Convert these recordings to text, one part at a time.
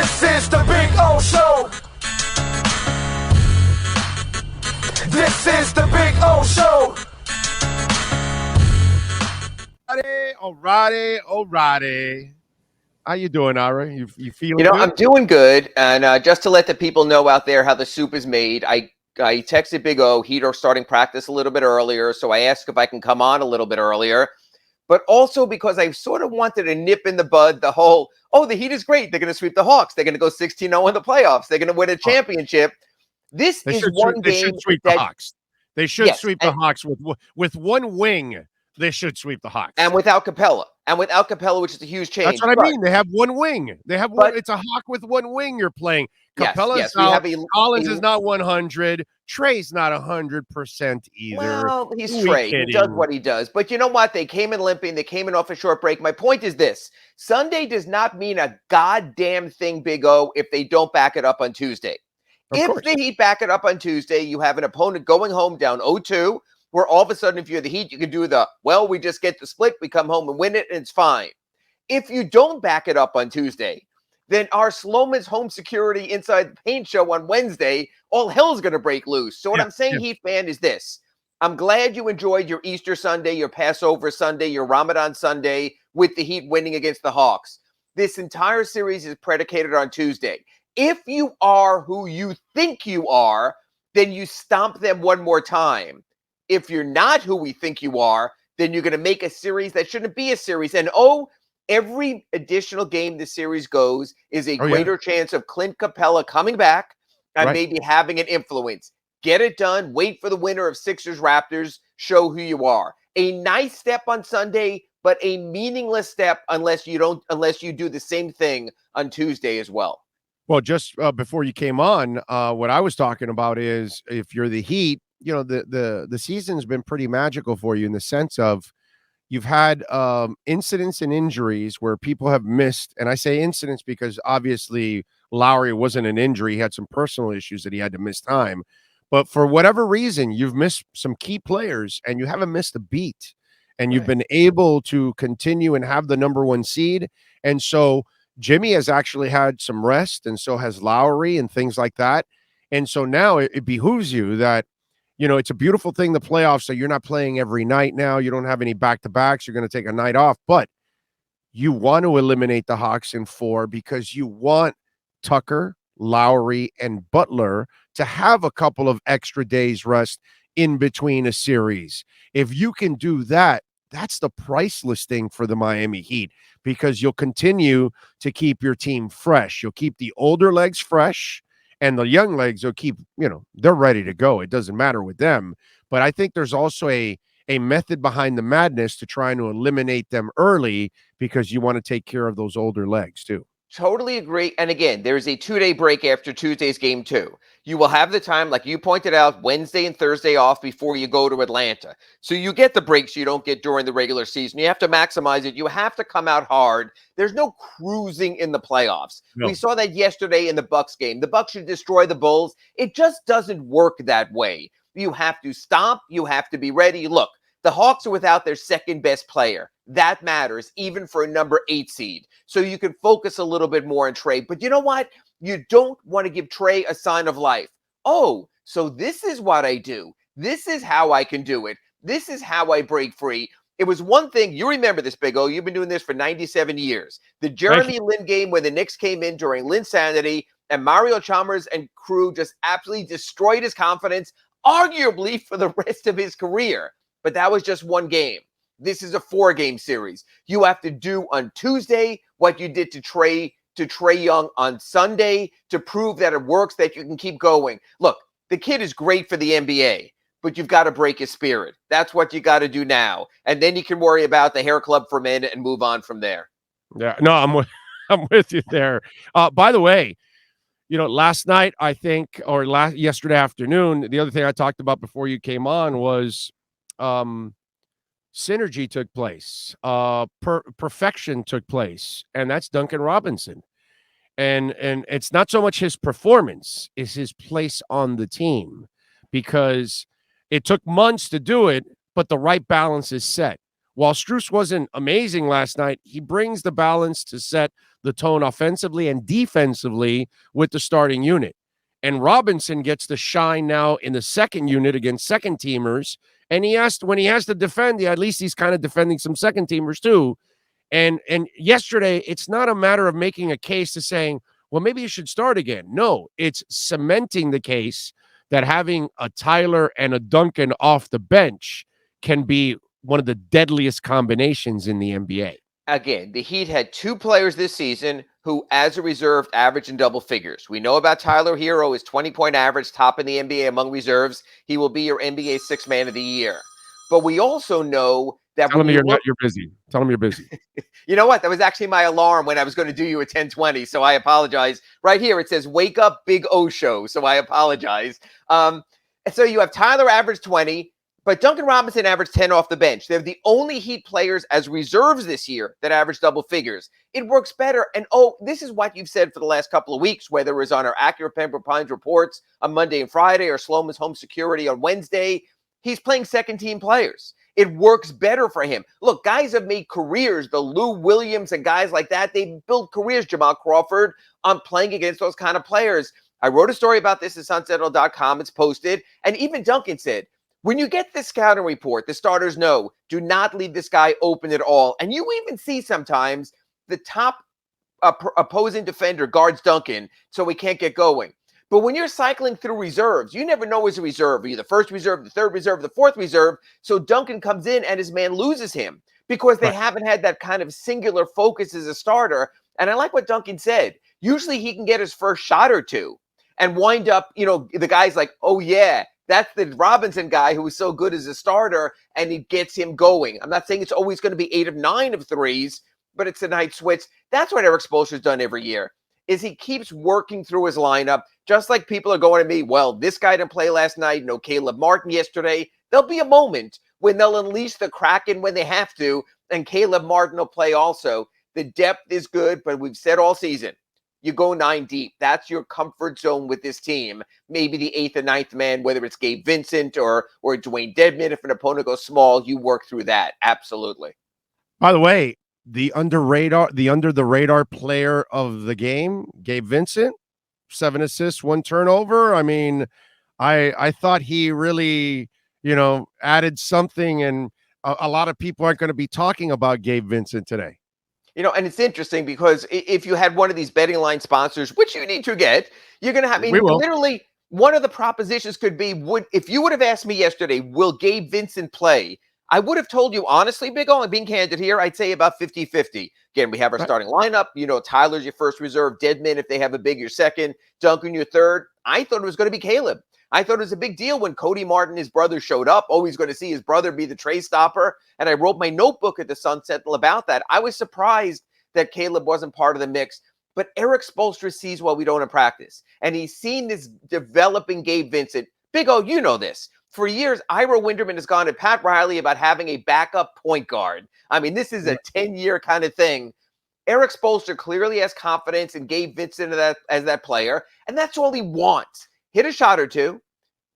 This is the Big O Show. This is the Big O Show. Alrighty. How you doing, Ira? You feeling good? I'm doing good. And just to let the people know out there how the soup is made, I texted Big O. Heat are starting practice a little bit earlier, so I asked if I can come on a little bit earlier. But also because I sort of wanted to nip in the bud the whole, the Heat is great. They're going to sweep the Hawks. They're going to go 16-0 in the playoffs. They're going to win a championship. This is one game. They should sweep the Hawks. They should sweep the Hawks with one wing. They should sweep the Hawks. And without Capella. Which is a huge change. That's what I mean. They have one wing. They have one. It's a Hawk with one wing you're playing. Capella's out. Collins is not 100. Trey's not 100% either. Well, he's Trey. He does what he does. But you know what? They came in limping. They came in off a short break. My point is this. Sunday does not mean a goddamn thing, Big O, if they don't back it up on Tuesday. If the Heat back it up on Tuesday, you have an opponent going home down 0-2, where all of a sudden, if you're the Heat, you can do we just get the split, we come home and win it, and it's fine. If you don't back it up on Tuesday, then our Slomin's home security inside the paint show on Wednesday, all hell's going to break loose. So what I'm saying, Heat fan, is this. I'm glad you enjoyed your Easter Sunday, your Passover Sunday, your Ramadan Sunday with the Heat winning against the Hawks. This entire series is predicated on Tuesday. If you are who you think you are, then you stomp them one more time. If you're not who we think you are, then you're going to make a series that shouldn't be a series. And every additional game the series goes is a greater chance of Clint Capella coming back and maybe having an influence. Get it done. Wait for the winner of Sixers-Raptors. Show who you are. A nice step on Sunday, but a meaningless step unless you do the same thing on Tuesday as well. Well, just before you came on, what I was talking about is if you're the Heat, the season's been pretty magical for you in the sense of you've had incidents and injuries where people have missed. And I say incidents because obviously Lowry wasn't an injury. He had some personal issues that he had to miss time. But for whatever reason, you've missed some key players and you haven't missed a beat. And you've been able to continue and have the number one seed. And so Jimmy has actually had some rest, and so has Lowry and things like that. And so now it behooves you that, it's a beautiful thing, the playoffs, so you're not playing every night now. You don't have any back-to-backs. You're going to take a night off. But you want to eliminate the Hawks in 4 because you want Tucker, Lowry, and Butler to have a couple of extra days rest in between a series. If you can do that, that's the priceless thing for the Miami Heat because you'll continue to keep your team fresh. You'll keep the older legs fresh. And the young legs will keep, they're ready to go. It doesn't matter with them. But I think there's also a method behind the madness to trying to eliminate them early because you want to take care of those older legs too. Totally agree. And again, there's a 2-day break after Tuesday's game 2. You will have the time, like you pointed out, Wednesday and Thursday off before you go to Atlanta. So you get the breaks you don't get during the regular season. You have to maximize it. You have to come out hard. There's no cruising in the playoffs. No. We saw that yesterday in the Bucks game. The Bucks should destroy the Bulls. It just doesn't work that way. You have to stomp. You have to be ready. Look, the Hawks are without their second best player. That matters, even for a number 8 seed. So you can focus a little bit more on Trey. But you know what? You don't want to give Trey a sign of life. Oh, so this is what I do. This is how I can do it. This is how I break free. It was one thing. You remember this, Big O. You've been doing this for 97 years. The Jeremy Lin game when the Knicks came in during Linsanity and Mario Chalmers and crew just absolutely destroyed his confidence, arguably for the rest of his career. But that was just one game. This is a 4-game series. You have to do on Tuesday what you did to Trey Young on Sunday to prove that it works, that you can keep going. Look, the kid is great for the NBA, but you've got to break his spirit. That's what you got to do now. And then you can worry about the hair club for men and move on from there. Yeah, no, I'm with you there. By the way, last night, I think, or yesterday afternoon, the other thing I talked about before you came on was synergy took place, perfection took place, and that's Duncan Robinson. And it's not so much his performance, it's his place on the team, because it took months to do it, but the right balance is set. while Strus wasn't amazing last night, he brings the balance to set the tone offensively and defensively with the starting unit. And Robinson gets the shine now in the second unit against second teamers. And when he has to defend, at least he's kind of defending some second teamers too. And yesterday, it's not a matter of making a case to saying, well, maybe you should start again. No, it's cementing the case that having a Tyler and a Duncan off the bench can be one of the deadliest combinations in the NBA. Again, the Heat had 2 players this season who, as a reserve, average in double figures. We know about Tyler Hero, his 20-point average, top in the NBA among reserves. He will be your NBA Sixth Man of the Year. But we also know that Tell him you're busy. Tell him you're busy. You know what? That was actually my alarm when I was going to do you at 10:20, so I apologize. Right here, it says, wake up, Big O Show, so I apologize. So you have Tyler average 20, but Duncan Robinson averaged 10 off the bench. They're the only Heat players as reserves this year that average double figures. It works better. And, this is what you've said for the last couple of weeks, whether it was on our Acura Pembroke Pines reports on Monday and Friday or Slomin's home security on Wednesday. He's playing second-team players. It works better for him. Look, guys have made careers, the Lou Williams and guys like that. They've built careers, Jamal Crawford, on playing against those kind of players. I wrote a story about this at sunsentinel.com. It's posted. And even Duncan said, when you get this scouting report, the starters know, do not leave this guy open at all. And you even see sometimes the top opposing defender guards Duncan so he can't get going. But when you're cycling through reserves, you never know who's a reserve. Are you the first reserve, the third reserve, the fourth reserve? So Duncan comes in and his man loses him because they haven't had that kind of singular focus as a starter. And I like what Duncan said. Usually he can get his first shot or two and wind up, the guy's like, oh, yeah, that's the Robinson guy who was so good as a starter, and he gets him going. I'm not saying it's always going to be 8 of 9 of threes, but it's a night switch. That's what Erik Spoelstra's done every year, is he keeps working through his lineup, just like people are going to me, well, this guy didn't play last night, no Caleb Martin yesterday. There'll be a moment when they'll unleash the Kraken when they have to, and Caleb Martin will play also. The depth is good, but we've said all season, you go 9 deep. That's your comfort zone with this team. Maybe the 8th and 9th man, whether it's Gabe Vincent or Dwayne Dedmon. If an opponent goes small, you work through that. Absolutely. By the way, the under the radar player of the game, Gabe Vincent, 7 assists, 1 turnover. I mean, I thought he really, added something, and a lot of people aren't going to be talking about Gabe Vincent today. And it's interesting because if you had one of these betting line sponsors, which you need to get, you're going to have, literally one of the propositions could be, if you would have asked me yesterday, will Gabe Vincent play? I would have told you, honestly, Big O, and being candid here, I'd say about 50-50. Again, we have our starting lineup. Tyler's your first reserve. Dedmon, if they have a big, your second. Duncan, your third. I thought it was going to be Caleb. I thought it was a big deal when Cody Martin, his brother, showed up. Always going to see his brother be the tray stopper. And I wrote my notebook at the Sun Sentinel about that. I was surprised that Caleb wasn't part of the mix. But Erik Spoelstra sees what we don't in practice. And he's seen this developing Gabe Vincent. Big O, you know this. For years, Ira Winderman has gone to Pat Riley about having a backup point guard. I mean, this is a 10-year kind of thing. Erik Spoelstra clearly has confidence in Gabe Vincent as that player. And that's all he wants. Hit a shot or two,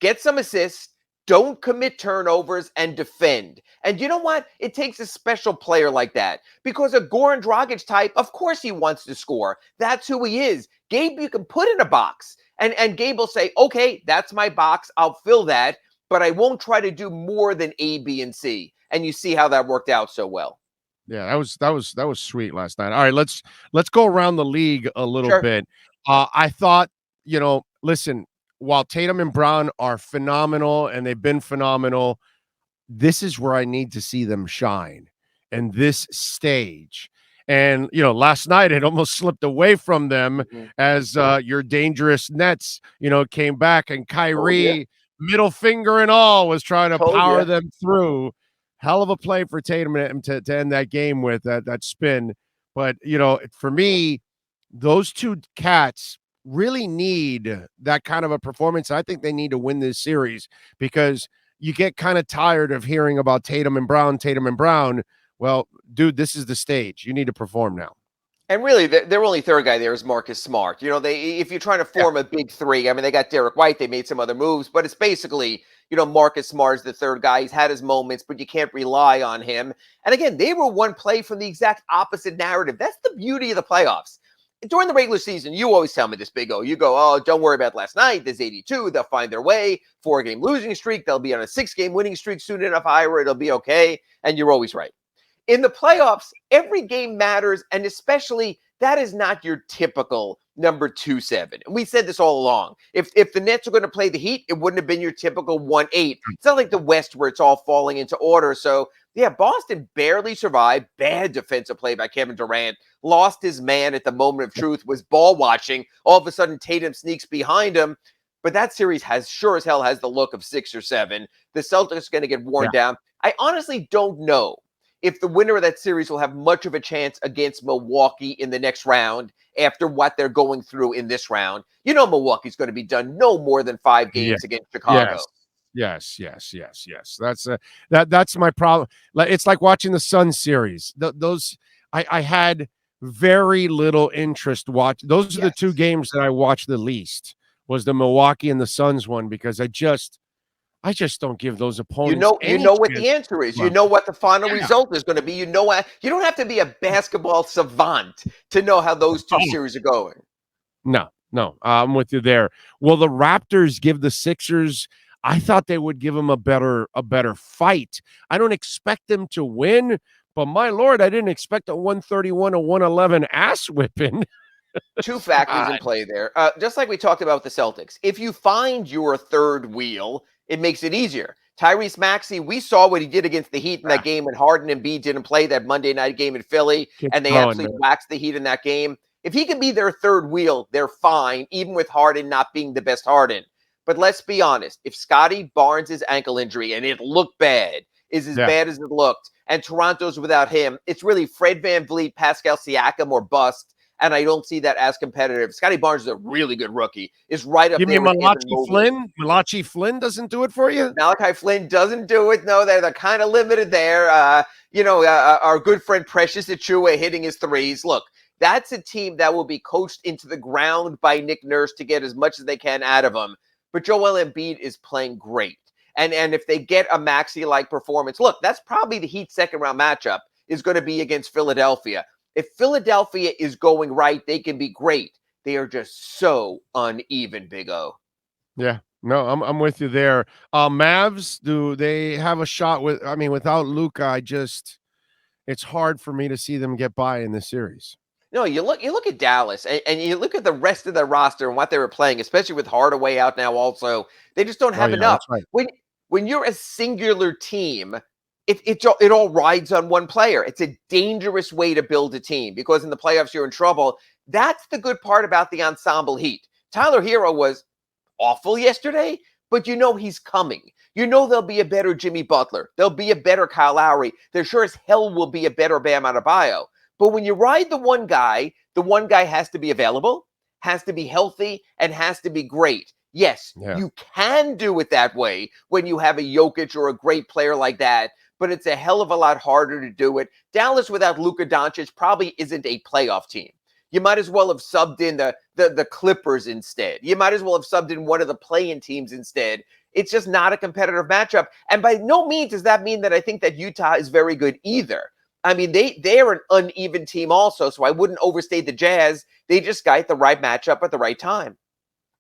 get some assists, don't commit turnovers, and defend. And you know what? It takes a special player like that, because a Goran Dragic type, of course he wants to score. That's who he is. Gabe, you can put in a box, and Gabe will say, okay, that's my box. I'll fill that, but I won't try to do more than A, B, and C. And you see how that worked out so well. Yeah, that was sweet last night. All right, let's go around the league a little bit. I thought, listen, while Tatum and Brown are phenomenal and they've been phenomenal, this is where I need to see them shine, and this stage. And, last night it almost slipped away from them as your dangerous Nets, came back, and Kyrie, middle finger and all, was trying to power them through. Hell of a play for Tatum to end that game with that spin. But, for me, those two cats really need that kind of a performance. I think they need to win this series, because you get kind of tired of hearing about Tatum and Brown. Well, dude, this is the stage. You need to perform now. And really, their only third guy there is Marcus Smart. If you're trying to form a big three, I mean, they got Derek White, they made some other moves, but it's basically, Marcus Smart is the third guy. He's had his moments, but you can't rely on him. And again, they were one play from the exact opposite narrative. That's the beauty of the playoffs. During the regular season, you always tell me this, Big O. You go, oh, don't worry about last night. There's 82. They'll find their way. 4-game losing streak. They'll be on a 6-game winning streak soon enough, Ira. It'll be okay. And you're always right. In the playoffs, every game matters, and especially that is not your typical number 2-7. And we said this all along. If the Nets are going to play the Heat, it wouldn't have been your typical 1-8. It's not like the West where it's all falling into order. So, yeah, Boston barely survived. Bad defensive play by Kevin Durant. Lost his man at the moment of truth, was ball watching. All of a sudden, Tatum sneaks behind him. But that series sure as hell has the look of 6 or 7. The Celtics are going to get worn down. I honestly don't know if the winner of that series will have much of a chance against Milwaukee in the next round after what they're going through in this round. Milwaukee's going to be done no more than 5 games against Chicago. Yes. That's my problem. It's like watching the Sun series. I had very little interest watch. Those are the 2 games that I watched the least. Was the Milwaukee and the Suns one, because I just don't give those opponents. You know what the answer is. You know what the final result is going to be. You don't have to be a basketball savant to know how those 2 series are going. No, I'm with you there. Will the Raptors give the Sixers? I thought they would give them a better fight. I don't expect them to win, but my Lord, I didn't expect a 131 or 111 ass whipping. 2 factors in play there. Just like we talked about with the Celtics. If you find your third wheel, it makes it easier. Tyrese Maxey, we saw what he did against the Heat in that game when Harden and Embiid didn't play that Monday night game in Philly, and they absolutely waxed the Heat in that game. If he can be their third wheel, they're fine, even with Harden not being the best Harden. But let's be honest, if Scotty Barnes' ankle injury, and it looked bad, is as bad as it looked, and Toronto's without him, it's really Fred VanVleet, Pascal Siakam, or bust. And I don't see that as competitive. Scotty Barnes is a really good rookie. Is right up there. You mean Malachi Flynn? Malachi Flynn doesn't do it for you? Malachi Flynn doesn't do it. No, they're kind of limited there. Our good friend Precious Achiuwa hitting his threes. Look, that's a team that will be coached into the ground by Nick Nurse to get as much as they can out of him. But Joel Embiid is playing great. And if they get a Maxey-like performance, look, that's probably the Heat second-round matchup is going to be against Philadelphia. If Philadelphia is going right, they can be great. They are just so uneven, Big O. Yeah, no, I'm with you there. Mavs, do they have a shot without Luka? It's hard for me to see them get by in this series. No, you look at Dallas and you look at the rest of the roster and what they were playing, especially with Hardaway out now also. They just don't have enough. Right. When you're a singular team, it all rides on one player. It's a dangerous way to build a team because in the playoffs you're in trouble. That's the good part about the ensemble Heat. Tyler Hero was awful yesterday, but he's coming. There'll be a better Jimmy Butler. There'll be a better Kyle Lowry. There sure as hell will be a better Bam Adebayo. But when you ride the one guy has to be available, has to be healthy, and has to be great. Yes, you can do it that way when you have a Jokic or a great player like that, but it's a hell of a lot harder to do it. Dallas without Luka Doncic probably isn't a playoff team. You might as well have subbed in the Clippers instead. You might as well have subbed in one of the play-in teams instead. It's just not a competitive matchup. And by no means does that mean that I think that Utah is very good either. I mean, they are an uneven team also, so I wouldn't overstate the Jazz. They just got the right matchup at the right time.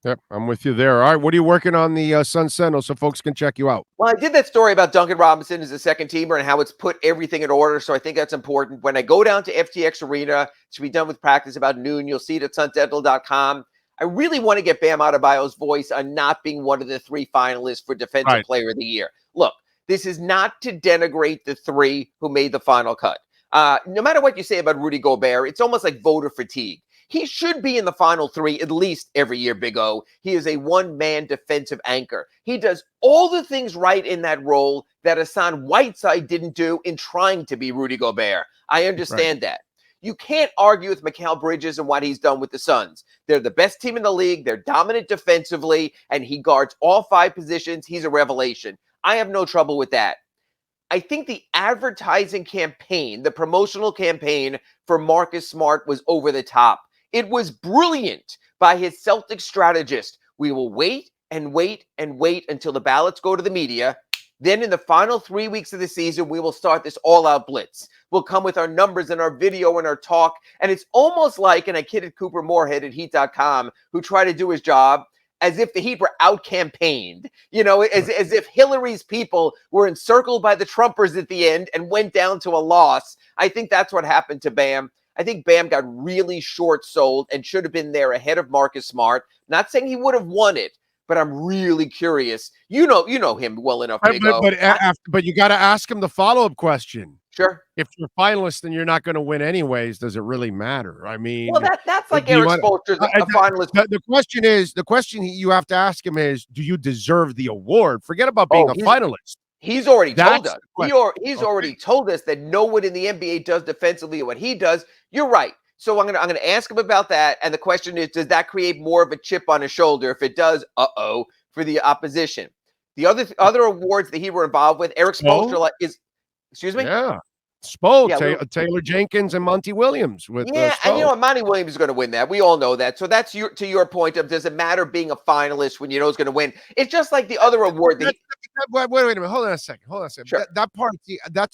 Yep, I'm with you there. All right, what are you working on the Sun Sentinel so folks can check you out? Well, I did that story about Duncan Robinson as a second teamer and how it's put everything in order, so I think that's important. When I go down to FTX Arena, it should be done with practice about noon. You'll see it at sunsentinel.com. I really want to get Bam Adebayo's voice on not being one of the 3 finalists for Defensive Player of the Year. Look, this is not to denigrate the 3 who made the final cut. No matter what you say about Rudy Gobert, it's almost like voter fatigue. He should be in the final 3 at least every year, Big O. He is a one-man defensive anchor. He does all the things right in that role that Hassan Whiteside didn't do in trying to be Rudy Gobert. I understand that. You can't argue with Mikal Bridges and what he's done with the Suns. They're the best team in the league. They're dominant defensively, and he guards all 5 positions. He's a revelation. I have no trouble with that. I think the advertising campaign, the promotional campaign for Marcus Smart was over the top. It was brilliant by his Celtics strategist. We will wait and wait and wait until the ballots go to the media. Then in the final 3 weeks of the season, we will start this all-out blitz. We'll come with our numbers and our video and our talk. And it's almost like, and I kidded Cooper Moorhead at Heat.com, who tried to do his job, as if the Heat were out-campaigned. You know, as if Hillary's people were encircled by the Trumpers at the end and went down to a loss. I think that's what happened to Bam. I think Bam got really short-sold and should have been there ahead of Marcus Smart. Not saying he would have won it, but I'm really curious. You know him well enough, Big O. But you got to ask him the follow-up question. Sure. If you're finalist and you're not going to win anyways, does it really matter? I mean, well, that's like Eric Spoelstra's a finalist. The question you have to ask him is, do you deserve the award? Forget about being a finalist. He's already told us. He's already told us that no one in the NBA does defensively what he does. You're right. So I'm gonna ask him about that. And the question is, does that create more of a chip on his shoulder? If it does, for the opposition. The other awards that he were involved with, Eric Spoelstra is, excuse me? Yeah. Taylor Jenkins and Monty Williams. And you know what? Monty Williams is going to win that. We all know that. So that's to your point of, does it matter being a finalist when you know who's going to win? It's just like the other award. Wait a minute. Hold on a second. Sure. That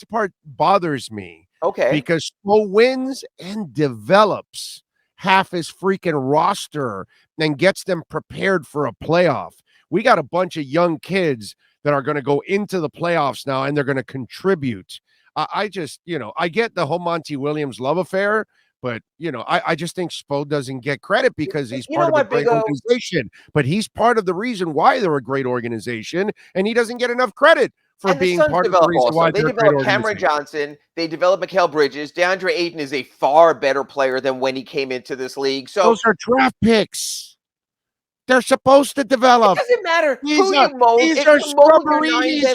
part bothers me. Okay. Because Spo wins and develops half his freaking roster and gets them prepared for a playoff. We got a bunch of young kids that are going to go into the playoffs now, and they're going to contribute. I just, I get the whole Monty Williams love affair, but, I just think Spo doesn't get credit because he's part of a great organization. But he's part of the reason why they're a great organization, and he doesn't get enough credit for being part of the reason why they developed Cameron Johnson. They developed Mikal Bridges. DeAndre Ayton is a far better player than when he came into this league. So those are draft picks. They're supposed to develop. It doesn't matter These who you mold. These are scrubberinis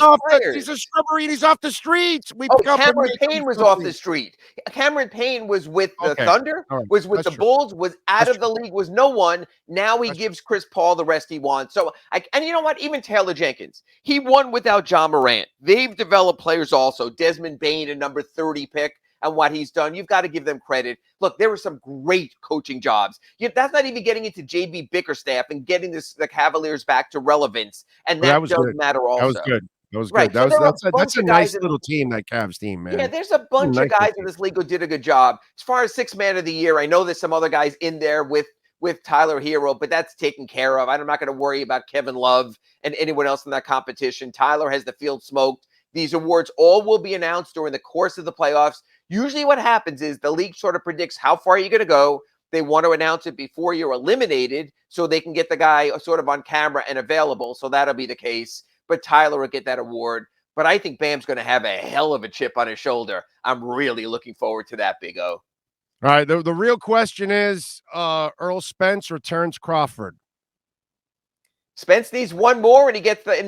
off the streets. Cameron Payne was off the street. Cameron Payne was with the Thunder, was with the Bulls, was out of the league, was no one. Now he gives Chris Paul the rest he wants. So, and you know what? Even Taylor Jenkins, he won without John Morant. They've developed players also. Desmond Bane, a number 30 pick. And what he's done, you've got to give them credit. Look, there were some great coaching jobs. That's not even getting into JB Bickerstaff and getting the Cavaliers back to relevance. And that does matter also. That was good. That was right. good. So that's a nice little team, that Cavs team, man. Yeah, there's a bunch of guys in this league who did a good job. As far as sixth man of the year, I know there's some other guys in there with Tyler Hero, but that's taken care of. I'm not going to worry about Kevin Love and anyone else in that competition. Tyler has the field smoked. These awards all will be announced during the course of the playoffs. Usually what happens is the league sort of predicts how far you're going to go. They want to announce it before you're eliminated so they can get the guy sort of on camera and available. So that'll be the case. But Tyler will get that award. But I think Bam's going to have a hell of a chip on his shoulder. I'm really looking forward to that, Big O. All right. The real question is, Earl Spence returns Crawford. Spence needs one more, and he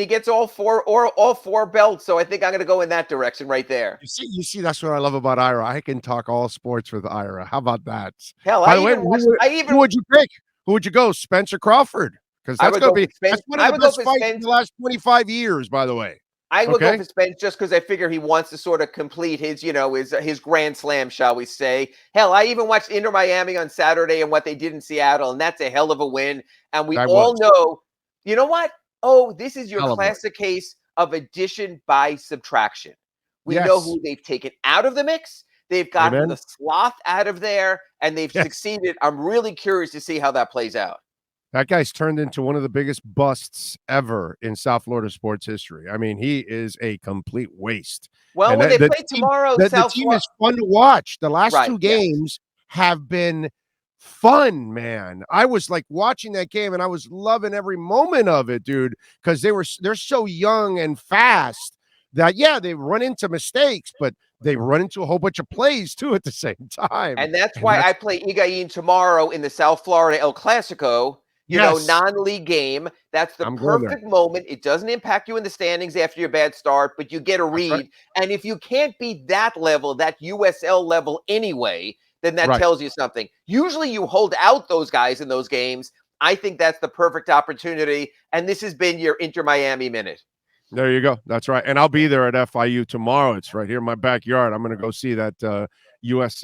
gets all four belts. So I think I'm going to go in that direction right there. You see, that's what I love about Ira. I can talk all sports with Ira. How about that? Hell, who would you pick? Who would you go, Spence or Crawford? Because that's going to be that's one of the best fights in the last 25 years, by the way. I would go for Spence just because I figure he wants to sort of complete his, his grand slam, shall we say. Hell, I even watched Inter Miami on Saturday and what they did in Seattle, and that's a hell of a win. And we all know. You know what? Oh, this is your classic case of addition by subtraction. We know who they've taken out of the mix. They've gotten the sloth out of there, and they've succeeded. I'm really curious to see how that plays out. That guy's turned into one of the biggest busts ever in South Florida sports history. I mean, he is a complete waste. Well, when they play tomorrow, the team is fun to watch. The last two games have been fun, man. I was like watching that game and I was loving every moment of it, dude, because they're so young and fast that they run into mistakes, but they run into a whole bunch of plays too at the same time. And that's why I play Higuaín tomorrow in the South Florida El Clasico, non-league game. That's the perfect moment. It doesn't impact you in the standings after your bad start, but you get a read. Right. And if you can't beat that level, that USL level anyway, then that tells you something. Usually you hold out those guys in those games. I think that's the perfect opportunity. And this has been your Inter Miami Minute. There you go. That's right. And I'll be there at FIU tomorrow. It's right here in my backyard. I'm going to go see that U.S.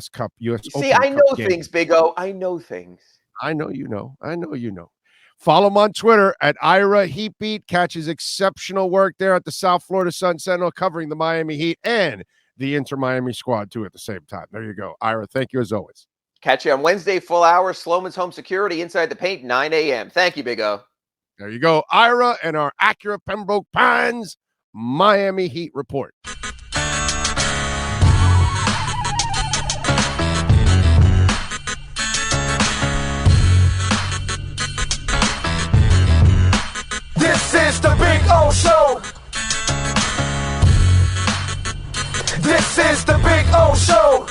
Cup, U.S. See, Open I Cup know game. things, Big O. I know things. I know you know. I know you know. Follow him on Twitter at Ira Heatbeat. Catch his exceptional work there at the South Florida Sun Sentinel, covering the Miami Heat and the Inter Miami squad, too, at the same time. There you go. Ira, thank you as always. Catch you on Wednesday, full hour, Slomin's Home Security, Inside the Paint, 9 a.m. Thank you, Big O. There you go. Ira and our Acura Pembroke Pines Miami Heat report. This is the Big O Show. This is the Big O Show.